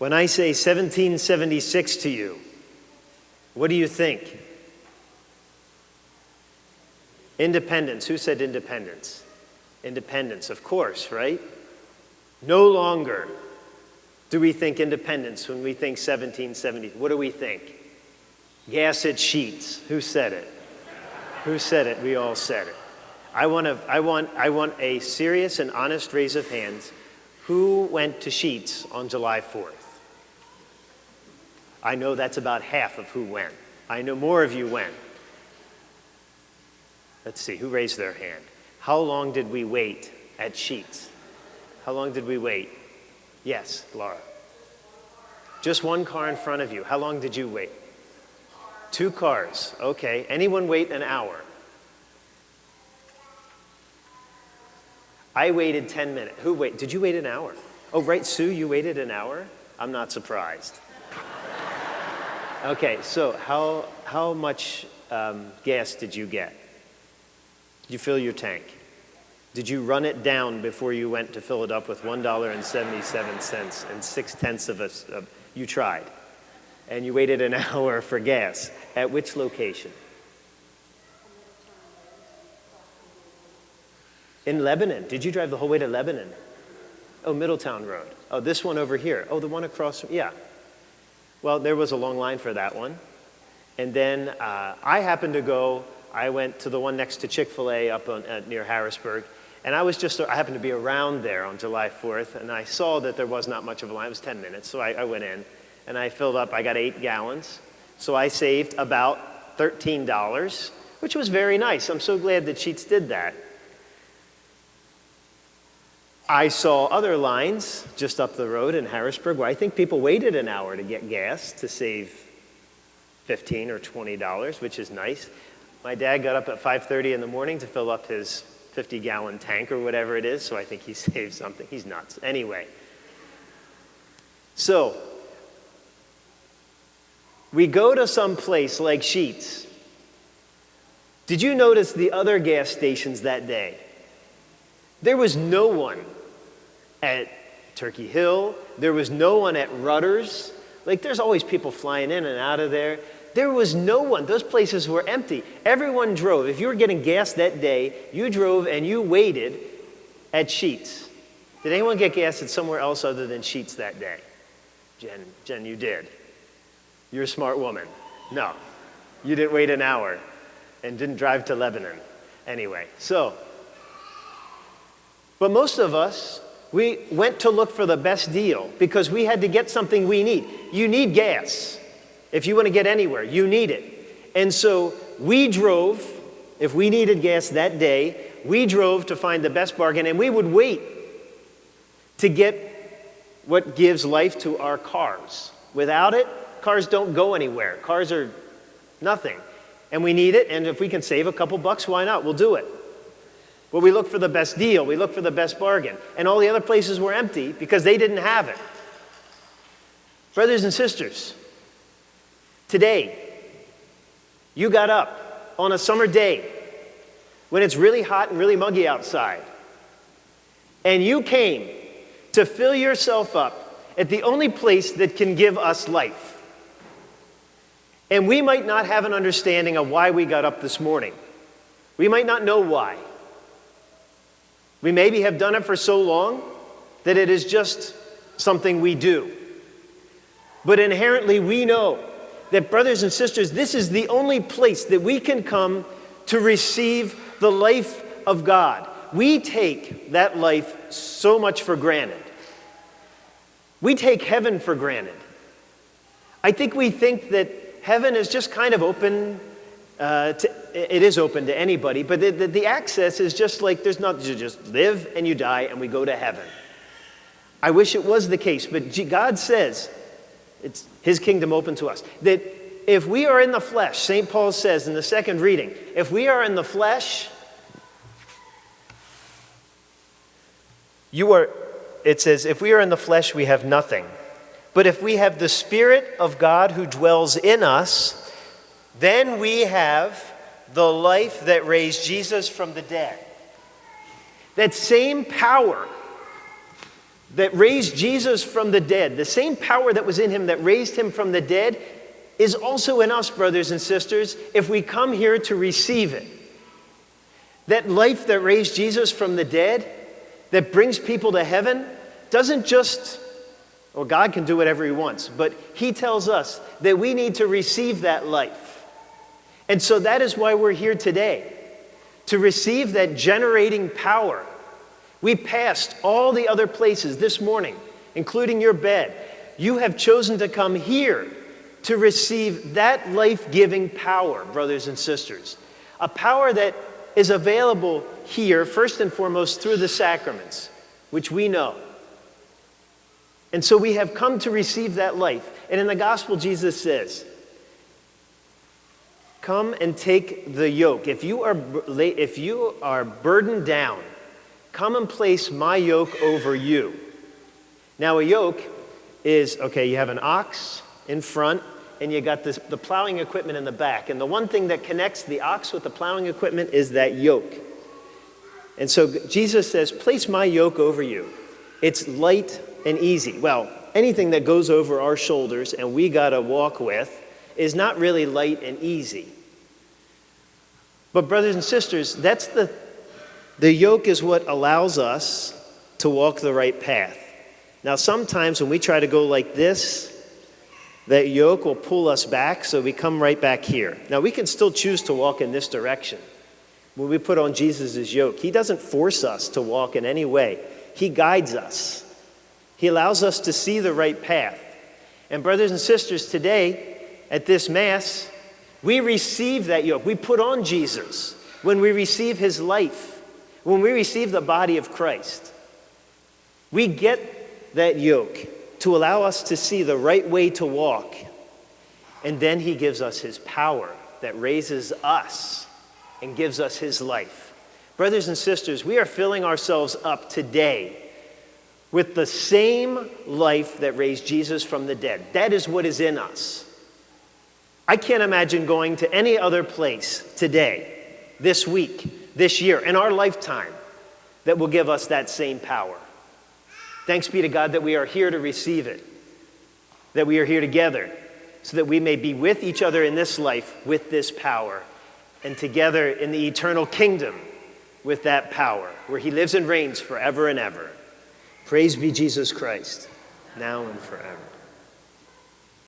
When I say 1776 to you, what do you think? Independence. Who said independence? Independence, of course, right? No longer do we think independence when we think 1770. What do we think? Gas at Sheetz. Who said it? Who said it? We all said it. I want a serious and honest raise of hands. Who went to Sheetz on July 4th? I know that's about half of who went. I know more of you went. Let's see, who raised their hand? How long did we wait at Sheetz? How long did we wait? Yes, Laura. Just one car in front of you. How long did you wait? 2 cars. Okay. Anyone wait an hour? I waited 10 minutes. Who waited? Did you wait an hour? Oh, right, Sue, you waited an hour? I'm not surprised. Okay, so how much gas did you get? Did you fill your tank? Did you run it down before you went to fill it up with $1.77 and 6/10 of a, you tried. And you waited an hour for gas. At which location? In Lebanon. Did you drive the whole way to Lebanon? Oh, Middletown Road. Oh, this one over here. Oh, the one across from, yeah. Well, there was a long line for that one. And then I went to the one next to Chick-fil-A up on, near Harrisburg. And I happened to be around there on July 4th, and I saw that there was not much of a line. It was 10 minutes, so I went in, and I filled up. I got 8 gallons. So I saved about $13, which was very nice. I'm so glad that Sheetz did that. I saw other lines just up the road in Harrisburg where I think people waited an hour to get gas to save $15 or $20, which is nice. My dad got up at 5:30 in the morning to fill up his 50-gallon tank or whatever it is, so I think he saved something. He's nuts. Anyway, so we go to some place like Sheetz. Did you notice the other gas stations that day? There was no one at Turkey Hill. There was no one at Rutter's. Like, there's always people flying in and out of there. There was no one. Those places were empty. Everyone drove. If you were getting gas that day, you drove and you waited at Sheetz. Did anyone get gas at somewhere else other than Sheetz that day? Jen, you did. You're a smart woman. No, you didn't wait an hour and didn't drive to Lebanon. Anyway, but most of us, we went to look for the best deal because we had to get something we need. You need gas. If you want to get anywhere, you need it. And so we drove, if we needed gas that day, we drove to find the best bargain, and we would wait to get what gives life to our cars. Without it, cars don't go anywhere. Cars are nothing. And we need it, and if we can save a couple bucks, why not? We'll do it. Well, we look for the best deal. We look for the best bargain. And all the other places were empty because they didn't have it. Brothers and sisters, today, you got up on a summer day when it's really hot and really muggy outside, and you came to fill yourself up at the only place that can give us life. And we might not have an understanding of why we got up this morning. We might not know why. We maybe have done it for so long that it is just something we do. But inherently we know that, brothers and sisters, this is the only place that we can come to receive the life of God. We take that life so much for granted. We take heaven for granted. I think we think that heaven is just kind of open it is open to anybody, but the access is just like there's not, you just live and you die and we go to heaven. I wish it was the case, but God says it's his kingdom open to us. That if we are in the flesh, St. Paul says in the second reading, if we are in the flesh, it says, if we are in the flesh, we have nothing. But if we have the Spirit of God who dwells in us, then we have the life that raised Jesus from the dead. That same power that raised Jesus from the dead, the same power that was in him that raised him from the dead, is also in us, brothers and sisters, if we come here to receive it. That life that raised Jesus from the dead, that brings people to heaven, doesn't just, well, God can do whatever he wants, but he tells us that we need to receive that life. And so that is why we're here today, to receive that generating power. We passed all the other places this morning, including your bed. You have chosen to come here to receive that life-giving power, brothers and sisters. A power that is available here, first and foremost, through the sacraments, which we know. And so we have come to receive that life. And in the gospel, Jesus says, come and take the yoke. If you are burdened down, come and place my yoke over you. Now a yoke is, okay, you have an ox in front, and you got the plowing equipment in the back. And the one thing that connects the ox with the plowing equipment is that yoke. And so Jesus says, place my yoke over you. It's light and easy. Well, anything that goes over our shoulders and we got to walk with is not really light and easy. But brothers and sisters, that's the yoke is what allows us to walk the right path. Now, sometimes when we try to go like this, that yoke will pull us back, so we come right back here. Now, we can still choose to walk in this direction. When we put on Jesus' yoke, he doesn't force us to walk in any way. He guides us. He allows us to see the right path. And brothers and sisters, today, at this Mass, we receive that yoke. We put on Jesus when we receive his life, when we receive the body of Christ. We get that yoke to allow us to see the right way to walk. And then he gives us his power that raises us and gives us his life. Brothers and sisters, we are filling ourselves up today with the same life that raised Jesus from the dead. That is what is in us. I can't imagine going to any other place today, this week, this year, in our lifetime, that will give us that same power. Thanks be to God that we are here to receive it, that we are here together, so that we may be with each other in this life with this power, and together in the eternal kingdom with that power, where he lives and reigns forever and ever. Praise be Jesus Christ, now and forever.